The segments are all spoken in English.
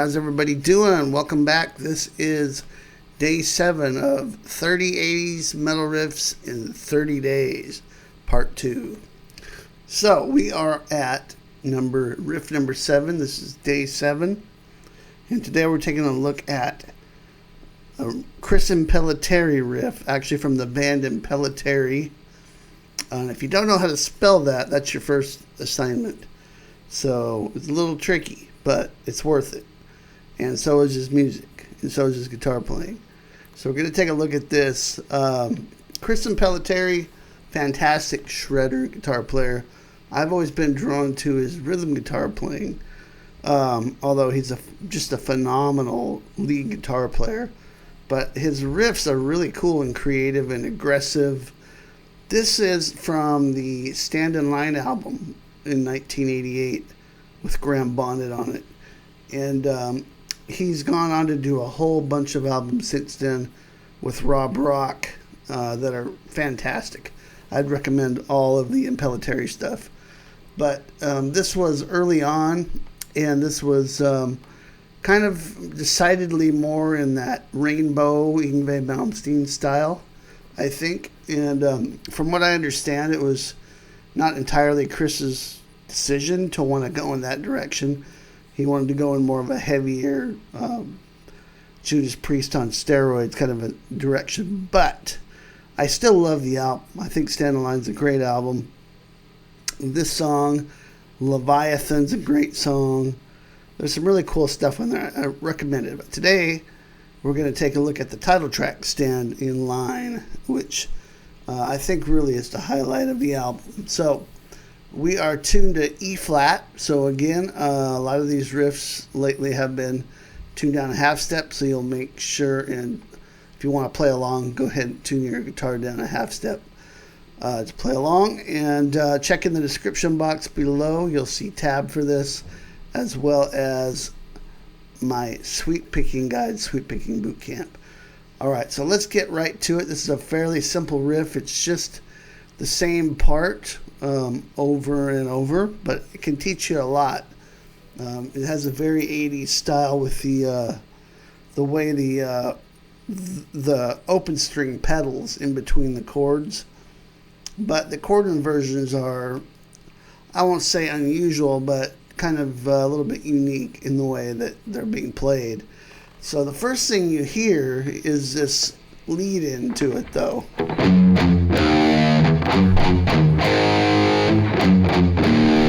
How's everybody doing? Welcome back. This is day 7 of 30 80s metal riffs in 30 days, part 2. So we are at riff number 7. This is day 7. And today we're taking a look at a Chris Impellitteri riff, actually from the band Impellitteri. And if you don't know how to spell that, that's your first assignment. So it's a little tricky, but it's worth it. And so is his music, and so is his guitar playing. So we're going to take a look at this. Chris Impellitteri, fantastic shredder guitar player. I've always been drawn to his rhythm guitar playing, although he's just a phenomenal lead guitar player. But his riffs are really cool and creative and aggressive. This is from the Stand in Line album in 1988 with Graham Bonnet on it. And he's gone on to do a whole bunch of albums since then with Rob Rock that are fantastic. I'd recommend all of the Impellitteri stuff. But this was early on, and this was kind of decidedly more in that rainbow Yngwie Malmsteen style, I think. And from what I understand, it was not entirely Chris's decision to want to go in that direction. He wanted to go in more of a heavier Judas Priest on steroids kind of a direction. But I still love the album. I think Stand in Line's a great album. This song, Leviathan's a great song. There's some really cool stuff on there. I recommend it. But today, we're going to take a look at the title track, Stand in Line, which I think really is the highlight of the album. So we are tuned to E flat. So again, a lot of these riffs lately have been tuned down a half step. So you'll make sure, and if you want to play along, go ahead and tune your guitar down a half step to play along. And check in the description box below. You'll see tab for this, as well as my sweet picking guide, Sweet Picking Boot Camp. All right, so let's get right to it. This is a fairly simple riff. It's just the same part over and over, but it can teach you a lot. It has a very 80s style with the way the open string pedals in between the chords. But the chord inversions are, I won't say unusual, but kind of a little bit unique in the way that they're being played. So the first thing you hear is this lead into it, though.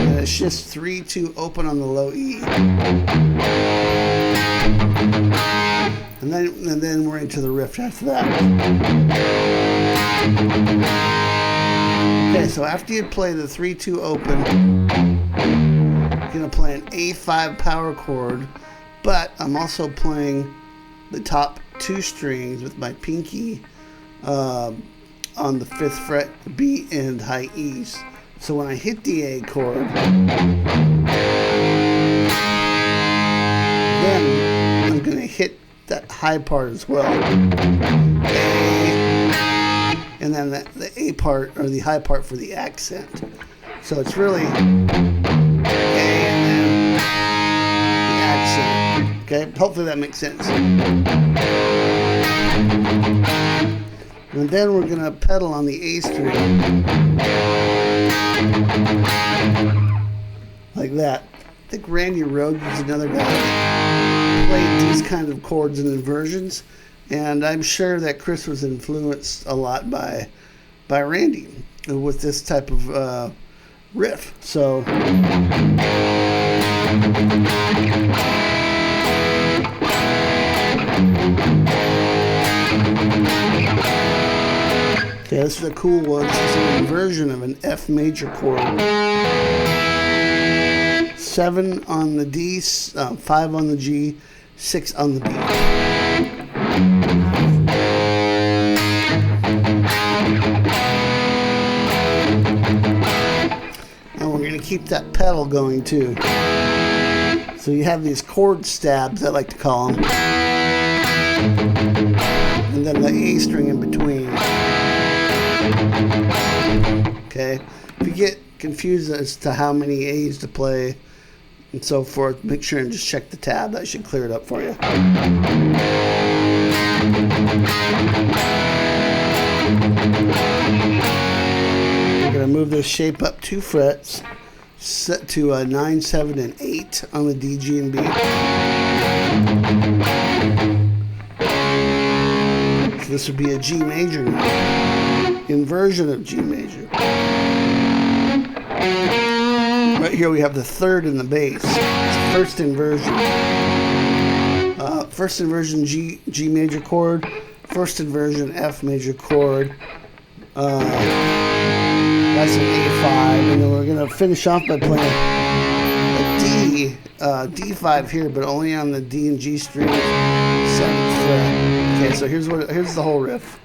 And it's just 3-2 open on the low E. And then we're into the riff after that. Okay, so after you play the 3-2 open, you're going to play an A5 power chord, but I'm also playing the top 2 strings with my pinky on the 5th fret, B and high E's. So when I hit the A chord, then I'm going to hit that high part as well. And then the A part, or the high part for the accent. So it's really A and then the accent. Okay, hopefully that makes sense. And then we're going to pedal on the A string. Like that. I think Randy Rhoads is another guy that played these kind of chords and inversions. And I'm sure that Chris was influenced a lot by Randy with this type of riff. So okay, this is a cool one. This is an inversion of an F major chord. 7 on the D, 5 on the G, 6 on the B. And we're going to keep that pedal going too. So you have these chord stabs, I like to call them. And then the A string in between. Okay. If you get confused as to how many A's to play, and so forth. Make sure and just check the tab. That should clear it up for you. We're going to move this shape up 2 frets, set to 9, 7, and 8 on the D, G, and B. So this would be a G major now, inversion of G major. Right here we have the 3rd in the bass. It's first inversion. First inversion G major chord, first inversion F major chord. That's an A5, and then we're gonna finish off by playing a D, D5 here, but only on the D and G strings, 7th fret. Okay, so here's the whole riff.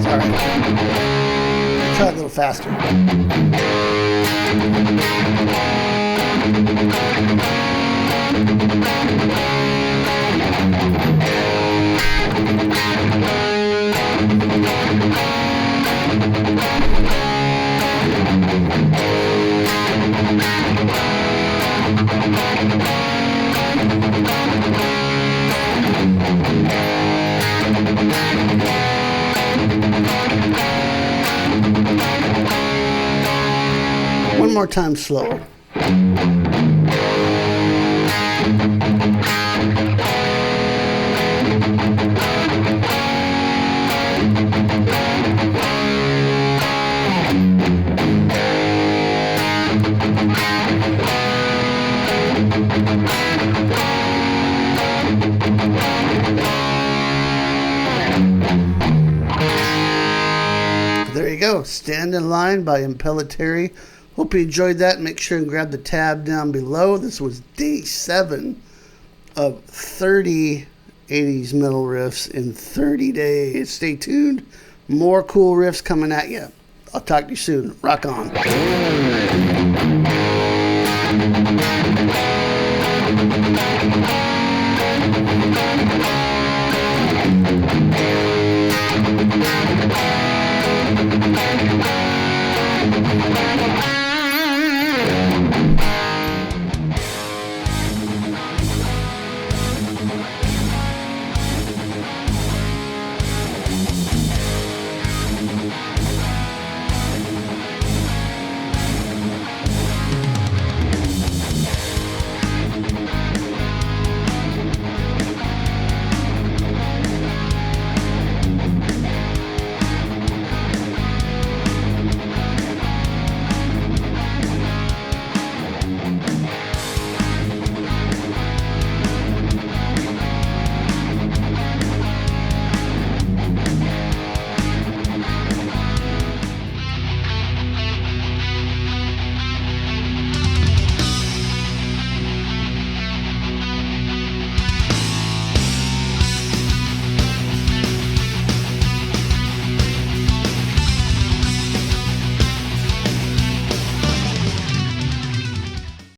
Sorry. Try it a little faster. One more time slower. There you go. Stand in Line by Impellitteri. Hope you enjoyed that. Make sure and grab the tab down below. This was day 7 of 30 80s metal riffs in 30 days. Stay tuned. More cool riffs coming at you. I'll talk to you soon. Rock on.